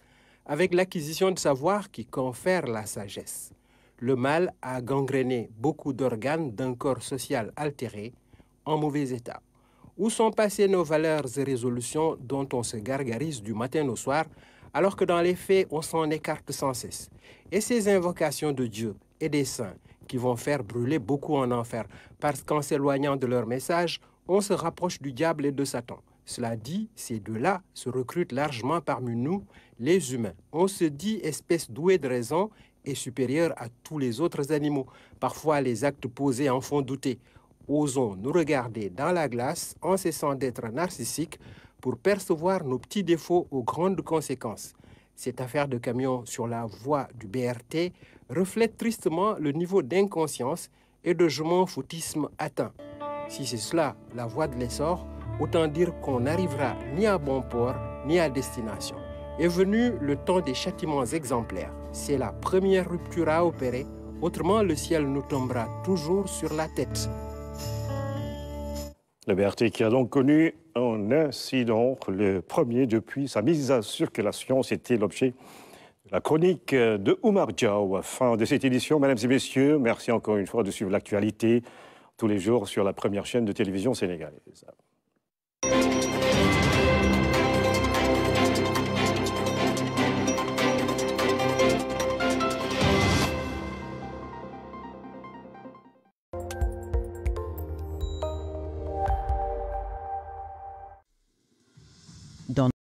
avec l'acquisition de savoir qui confère la sagesse. Le mal a gangréné beaucoup d'organes d'un corps social altéré, en mauvais état. Où sont passées nos valeurs et résolutions dont on se gargarise du matin au soir, alors que dans les faits, on s'en écarte sans cesse? Et ces invocations de Dieu et des saints qui vont faire brûler beaucoup en enfer, parce qu'en s'éloignant de leur message, on se rapproche du diable et de Satan. Cela dit, ces deux-là se recrutent largement parmi nous, les humains. On se dit espèce douée de raison et supérieure à tous les autres animaux. Parfois, les actes posés en font douter. Osons nous regarder dans la glace en cessant d'être narcissiques pour percevoir nos petits défauts aux grandes conséquences. Cette affaire de camion sur la voie du BRT reflète tristement le niveau d'inconscience et de je m'en foutisme atteint. Si c'est cela, la voie de l'essor, autant dire qu'on n'arrivera ni à bon port, ni à destination. Est venu le temps des châtiments exemplaires. C'est la première rupture à opérer, autrement le ciel nous tombera toujours sur la tête. Le BRT qui a donc connu un incident, le premier depuis sa mise en circulation. C'était l'objet de la chronique de Oumar Diaw. Fin de cette édition, mesdames et messieurs. Merci encore une fois de suivre l'actualité tous les jours sur la première chaîne de télévision sénégalaise.